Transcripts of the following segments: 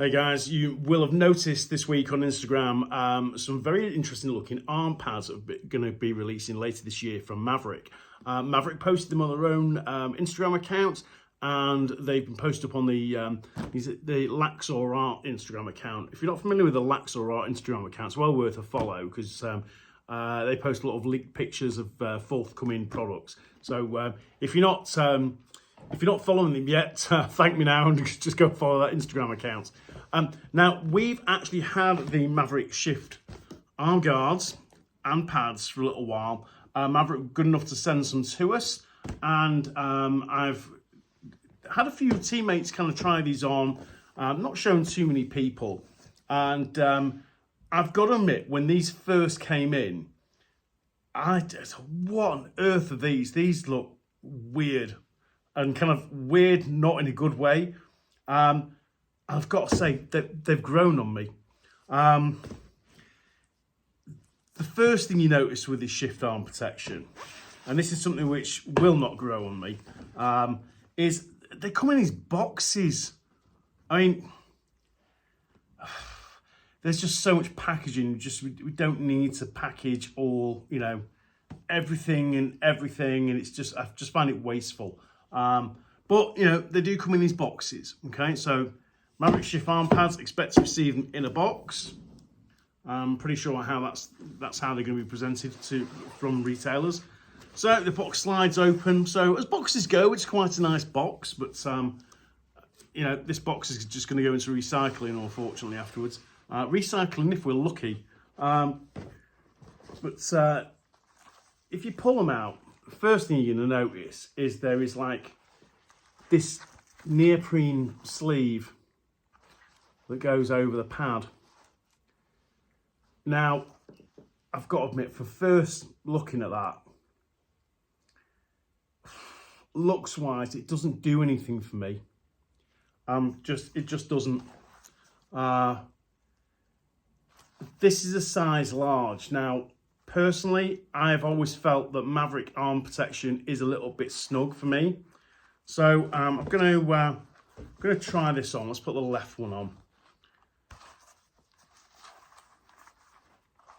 Hey guys, you will have noticed this week on Instagram some very interesting looking arm pads that are going to be releasing later this year from Maverik. Maverik posted them on their own Instagram account, and they've been posted up on the Lacrosse Art Instagram account. If you're not familiar with the Lacrosse Art Instagram account, it's well worth a follow because they post a lot of leaked pictures of forthcoming products. So if you're not following them yet, thank me now and just go follow that Instagram account. Now, we've actually had the Maverik Shift arm guards and pads for a little while. Maverik were good enough to send some to us, and I've had a few teammates kind of try these on, not shown too many people. And I've got to admit, when these first came in, I just, what on earth are these? These look weird. And kind of weird, not in a good way. I've got to say that they've grown on me. The first thing you notice with this shift arm protection, and this is something which will not grow on me, is they come in these boxes. I mean, there's just so much packaging. We don't need to package all, everything, and it's just, I just find it wasteful. But they do come in these boxes. Okay, so Maverik Shift arm pads, expect to receive them in a box. I'm pretty sure how that's how they're going to be presented from retailers. So the box slides open. So as boxes go, it's quite a nice box, but this box is just going to go into recycling, unfortunately, afterwards. Recycling if we're lucky. But if you pull them out, first thing you're going to notice is there is like this neoprene sleeve that goes over the pad. Now, I've got to admit, for first looking at that, looks wise, it doesn't do anything for me. It just doesn't. This is a size large. Now, personally, I've always felt that Maverik arm protection is a little bit snug for me. So I'm going to try this on. Let's put the left one on.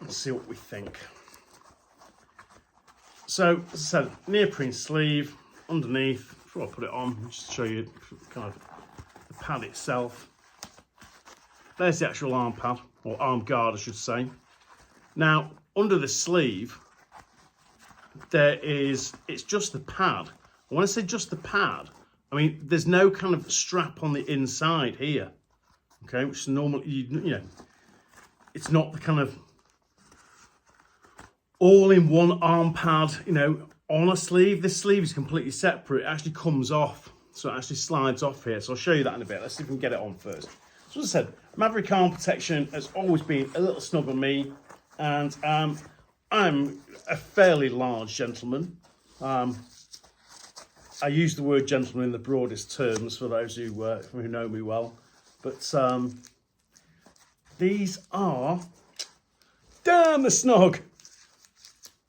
Let's see what we think. So, as I said, neoprene sleeve underneath. Before I put it on, just to show you kind of the pad itself. There's the actual arm pad, or arm guard, I should say. Now, under the sleeve, it's just the pad. And when I say just the pad, I mean, there's no kind of strap on the inside here. Okay, which is normal, it's not the kind of all-in-one arm pad, on a sleeve. This sleeve is completely separate. It actually comes off, so it actually slides off here. So I'll show you that in a bit. Let's see if we can get it on first. So as I said, Maverik arm protection has always been a little snug on me, and I'm a fairly large gentleman. I use the word gentleman in the broadest terms for those who know me well, but these are damn the snug.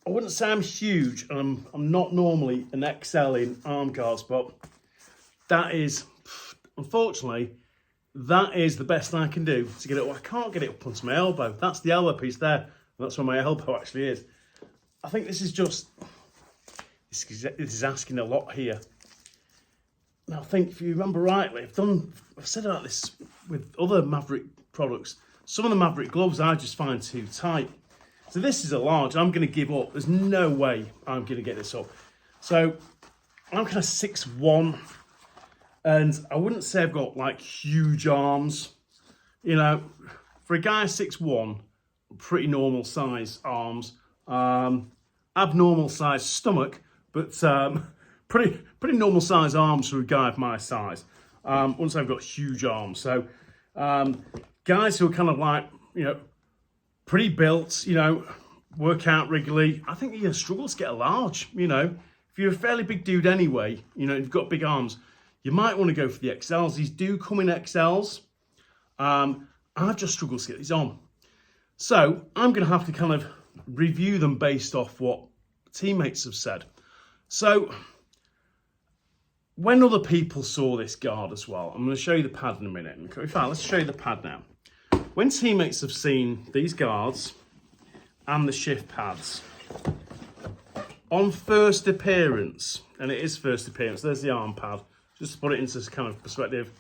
I wouldn't say I'm huge, and I'm not normally an XL in arm guards, but that is, unfortunately, that is the best I can do to get it. I can't get it up onto my elbow. That's the elbow piece there. That's where my elbow actually is. I think this is asking a lot here. Now, I think if you remember rightly, I've said about this with other Maverik products. Some of the Maverik gloves I just find too tight. So this is a large. I'm going to give up. There's no way I'm going to get this up. So I'm kind of 6'1", and I wouldn't say I've got like huge arms. For a guy 6'1", pretty normal size arms. Abnormal size stomach, but pretty normal size arms for a guy of my size. Once I've got huge arms. So guys who are kind of like, pretty built, work out regularly, I think you're going to struggle to get a large. If you're a fairly big dude anyway, you've got big arms, you might want to go for the XLs. These do come in XLs. I've just struggled to get these on. So I'm going to have to kind of review them based off what teammates have said. So when other people saw this guard as well, I'm going to show you the pad in a minute. In fact, let's show you the pad now. When teammates have seen these guards and the shift pads on first appearance, and it is first appearance, there's the arm pad, just to put it into this kind of perspective.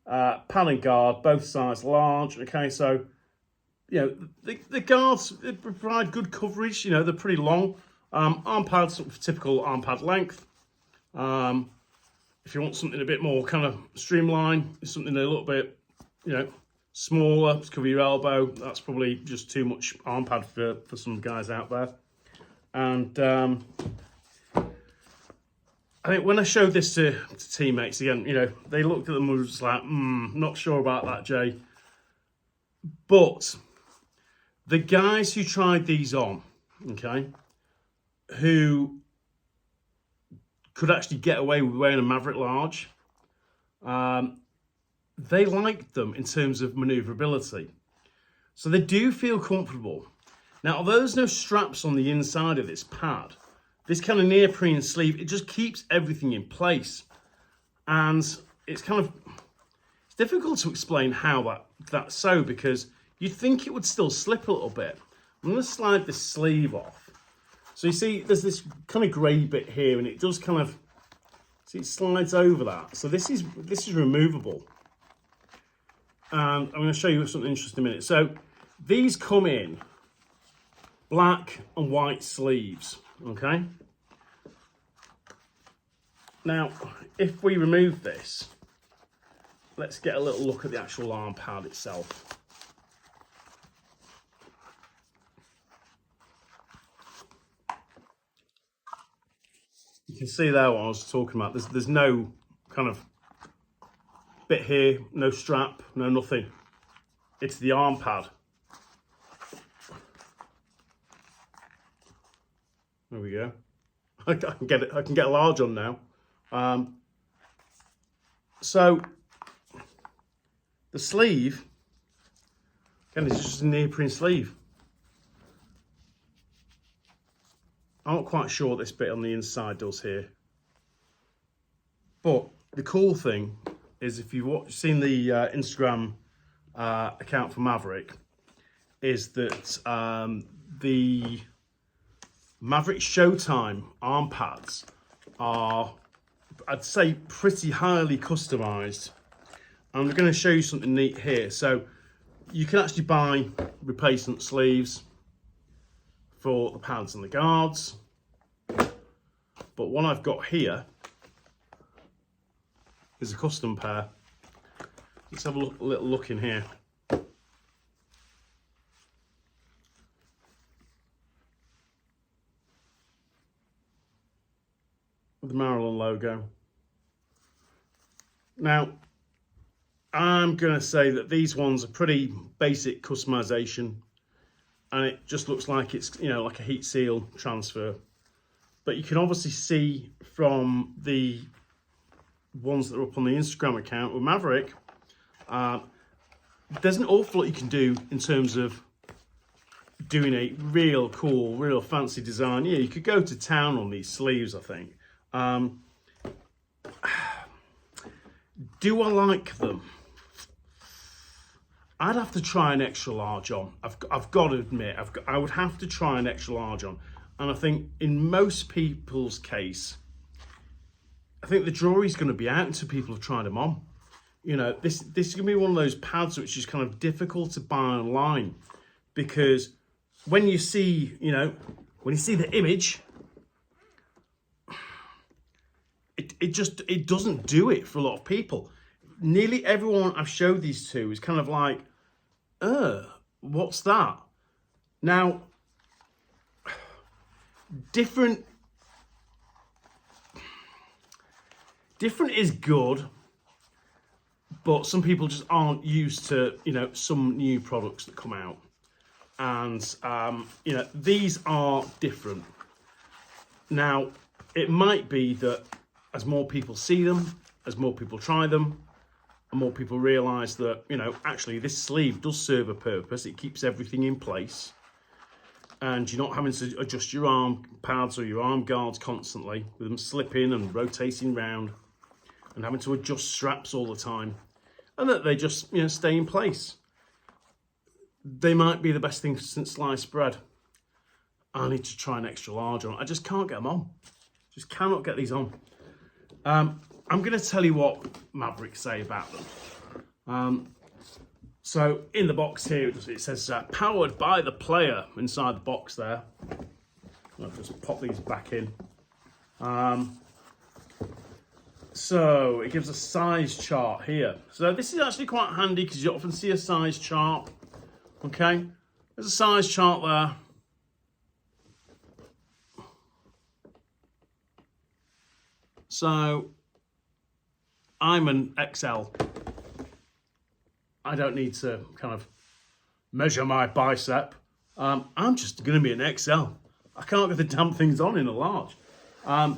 Pad and guard, both sides large. Okay, so, you know, the guards, they provide good coverage. You know, they're pretty long. Arm pads, typical arm pad length. If you want something a bit more kind of streamlined, something a little bit, you know, smaller to cover your elbow, that's probably just too much arm pad for some guys out there. And I think when I showed this to teammates, again, you know, they looked at them and were just like, not sure about that, Jay. But the guys who tried these on, okay, who could actually get away with wearing a Maverik large, they liked them in terms of maneuverability. So they do feel comfortable. Now, although there's no straps on the inside of this pad, this kind of neoprene sleeve, it just keeps everything in place. And it's kind of, it's difficult to explain how that's so, because you'd think it would still slip a little bit. I'm going to slide this sleeve off. So you see, there's this kind of grey bit here, and it does kind of, see, it slides over that. So this is removable. And I'm going to show you something interesting in a minute. So these come in black and white sleeves, okay? Now, if we remove this, let's get a little look at the actual arm pad itself. You can see there what I was talking about. There's no kind of bit here, no strap, no nothing. It's the arm pad. There we go. I can get it. I can get a large on now. So the sleeve, again, is just a neoprene sleeve. I'm not quite sure what this bit on the inside does here. But the cool thing is, if you've seen the Instagram account for Maverik, is that the Maverik Showtime arm pads are, I'd say, pretty highly customized. I'm going to show you something neat here. So you can actually buy replacement sleeves for the pads and the guards. But what I've got here is a custom pair. Let's have a little look in here. The Maryland logo. Now, I'm going to say that these ones are pretty basic customization, and it just looks like it's, you know, like a heat seal transfer. But you can obviously see from the ones that are up on the Instagram account with Maverik, there's an awful lot you can do in terms of doing a real cool, real fancy design. Yeah, you could go to town on these sleeves, I think. Do I like them? I'd have to try an extra large on. I've got to admit, I would have to try an extra large on. And I think in most people's case, I think the jury's going to be out until people have tried them on. You know, this is going to be one of those pads which is kind of difficult to buy online, because when you see, you know, when you see the image, it doesn't do it for a lot of people. Nearly everyone I've showed these to is kind of like, what's that? Now, different is good, but some people just aren't used to, you know, some new products that come out. And, you know, these are different. Now, it might be that as more people see them, as more people try them, and more people realise that, you know, actually this sleeve does serve a purpose. It keeps everything in place. And you're not having to adjust your arm pads or your arm guards constantly with them slipping and rotating round. and having to adjust straps all the time, and that they just, you know, stay in place. They might be the best thing since sliced bread. I need to try an extra large on. I just can't get them on. Just cannot get these on. I'm going to tell you what Maverik say about them. So in the box here, it says powered by the player inside the box there. I'll just pop these back in. So it gives a size chart here. So this is actually quite handy because you often see a size chart. Okay, there's a size chart there. So I'm an XL. I don't need to kind of measure my bicep. I'm just going to be an XL. I can't get the damn things on in a large. Again,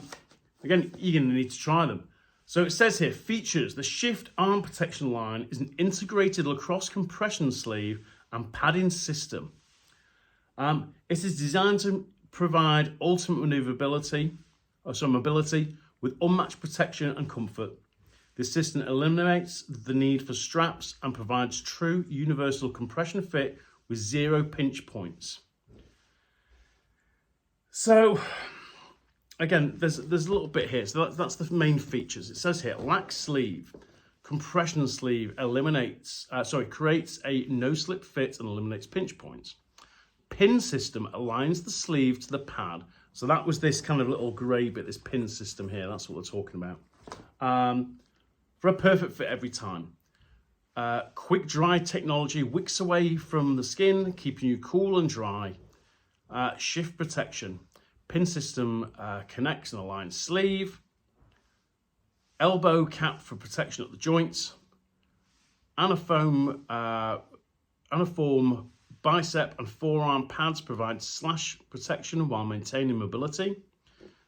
you're going to need to try them. So it says here, features, the Shift arm protection line is an integrated Lacrosse compression sleeve and padding system. It is designed to provide ultimate mobility with unmatched protection and comfort. This system eliminates the need for straps and provides true universal compression fit with 0 pinch points. So, again, there's a little bit here. So that's the main features. It says here, lax sleeve, compression sleeve creates a no-slip fit and eliminates pinch points. Pin system aligns the sleeve to the pad. So that was this kind of little grey bit, this pin system here. That's what we're talking about. For a perfect fit every time. Quick dry technology wicks away from the skin, keeping you cool and dry. Shift protection. Pin system connects and aligns sleeve. Elbow cap for protection at the joints. Anaform bicep and forearm pads provide slash protection while maintaining mobility.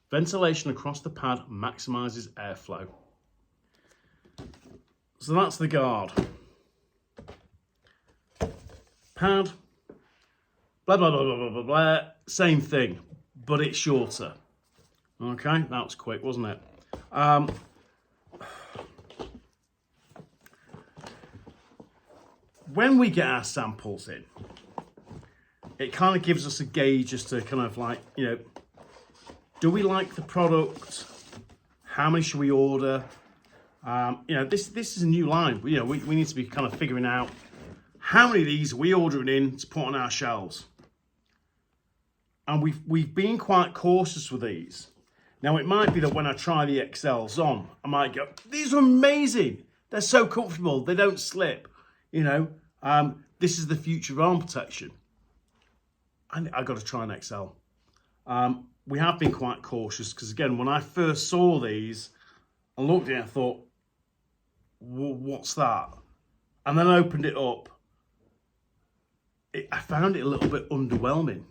Ventilation across the pad maximizes airflow. So that's the guard. Pad, blah, blah, blah, blah, blah, blah, blah. Same thing, but it's shorter. Okay, that was quick, wasn't it? When we get our samples in, it kind of gives us a gauge as to kind of like, you know, do we like the product? How many should we order? You know, this is a new line. You know, we need to be kind of figuring out how many of these are we ordering in to put on our shelves. And we've been quite cautious with these. Now, it might be that when I try the XLs on, I might go, these are amazing. They're so comfortable. They don't slip. You know, this is the future of arm protection. And I've got to try an XL. We have been quite cautious because, again, when I first saw these, I looked at it and thought, what's that? And then I opened it up. I found it a little bit underwhelming,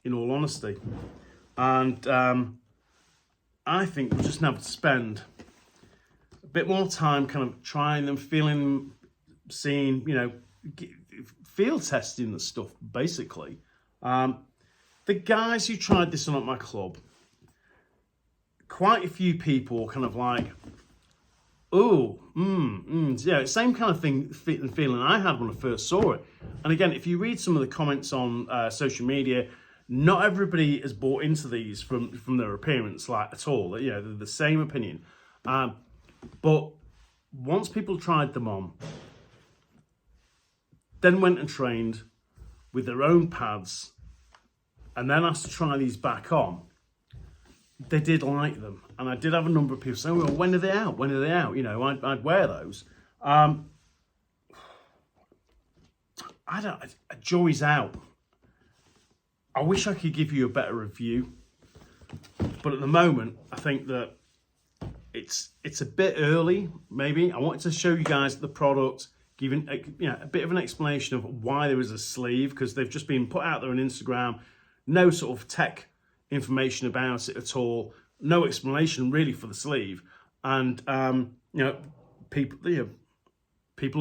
in all honesty. And I think we'll just have to spend a bit more time kind of trying them, feeling them, seeing, you know, field testing the stuff, basically. The guys who tried this on at my club, quite a few people were kind of like, oh, yeah, same kind of thing and feeling I had when I first saw it. And again, if you read some of the comments on social media, not everybody has bought into these from their appearance, like, at all. You know, they're the same opinion. But once people tried them on, then went and trained with their own pads, and then asked to try these back on, they did like them. And I did have a number of people say, well, when are they out? When are they out? You know, I'd wear those. Jury's out. I wish I could give you a better review, but at the moment, I think that it's a bit early, maybe. I wanted to show you guys the product, giving a bit of an explanation of why there is a sleeve, because they've just been put out there on Instagram. No sort of tech information about it at all. No explanation really for the sleeve. And, you know, people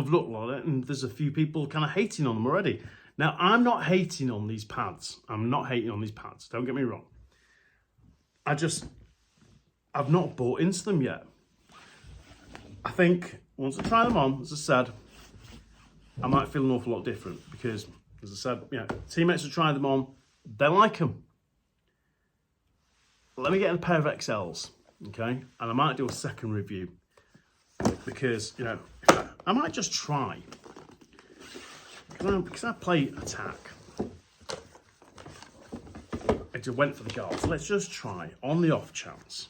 have looked at it, and there's a few people kind of hating on them already. Now, I'm not hating on these pads. I'm not hating on these pads. Don't get me wrong. I've not bought into them yet. I think once I try them on, as I said, I might feel an awful lot different because, as I said, you know, teammates have tried them on, they like them. Let me get a pair of XLs, okay? And I might do a second review because, you know, I might just try. Because I play attack. I just went for the guards. Let's just try, on the off chance,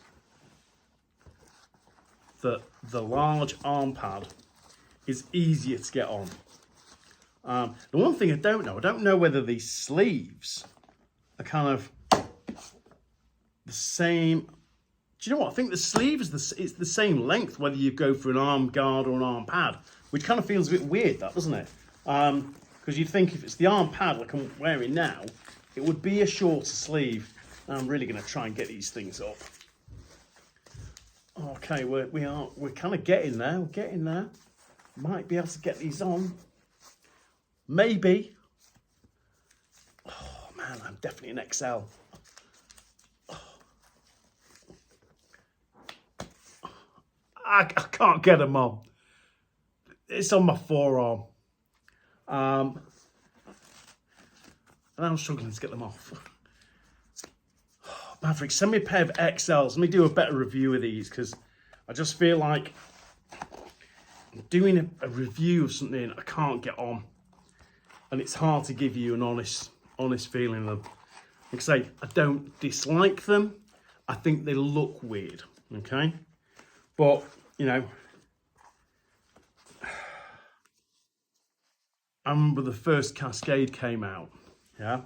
that the large arm pad is easier to get on. The one thing I don't know whether these sleeves are kind of the same. Do you know what? I think the sleeve is it's the same length whether you go for an arm guard or an arm pad, which kind of feels a bit weird, that, doesn't it? Because you'd think if it's the arm pad like I'm wearing now, it would be a shorter sleeve. I'm really going to try and get these things up. Okay, we're kind of getting there. We're getting there. Might be able to get these on. Maybe. Oh man, I'm definitely an XL. I can't get them on. It's on my forearm. And I'm struggling to get them off. Maverik, send me a pair of XLs. Let me do a better review of these because I just feel like I'm doing a review of something I can't get on. And it's hard to give you an honest feeling of them. Like I say, I don't dislike them. I think they look weird, okay? But, you know, I remember the first Cascade came out, yeah? I'll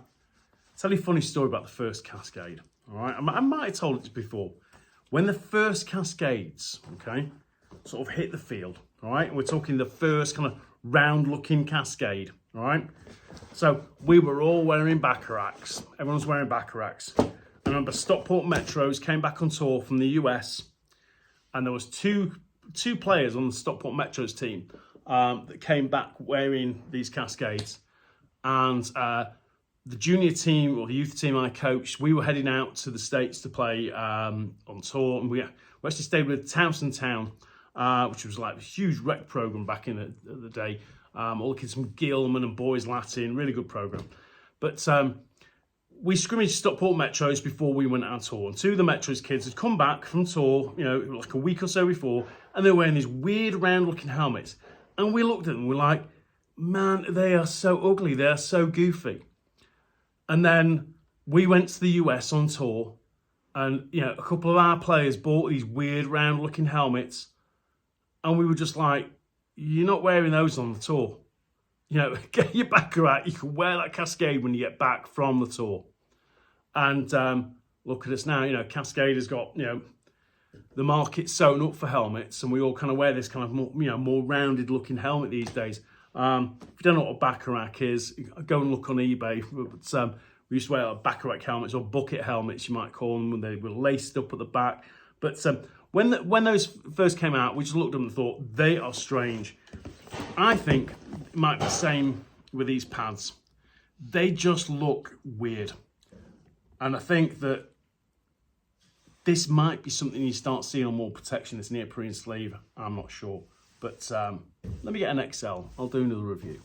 tell you a funny story about the first Cascade, all right? I might have told it before. When the first Cascades, okay, sort of hit the field, all right? And we're talking the first kind of round-looking Cascade, all right? So we were all wearing Bacharachs. Everyone was wearing Bacharachs. I remember Stockport Metros came back on tour from the US, and there was two players on the Stockport Metros team that came back wearing these Cascades. And the junior team, or the youth team I coached, we were heading out to the States to play on tour. And we actually stayed with Townsend Town, which was like a huge rec program back in the day. All the kids from Gilman and Boys Latin, really good program. But we scrimmaged Stockport Metros before we went on tour. And two of the Metros kids had come back from tour, you know, like a week or so before, and they were wearing these weird round-looking helmets. And we looked at them, we're like, man, they are so ugly, they are so goofy. And then we went to the US on tour, and, you know, a couple of our players bought these weird round-looking helmets, and we were just like, you're not wearing those on the tour. You know, get your Baccarat. You can wear that Cascade when you get back from the tour. And look at us now. You know, Cascade has got, you know, the market sewn up for helmets, and we all kind of wear this kind of more, you know, more rounded looking helmet these days. If you don't know what a Baccarat is, go and look on eBay. But, we used to wear like Baccarat helmets, or bucket helmets, you might call them, when they were laced up at the back. But when those first came out, we just looked at them and thought, they are strange. I think it might be the same with these pads. They just look weird. And I think that this might be something you start seeing on more protection, this neoprene sleeve. I'm not sure. But let me get an XL. I'll do another review.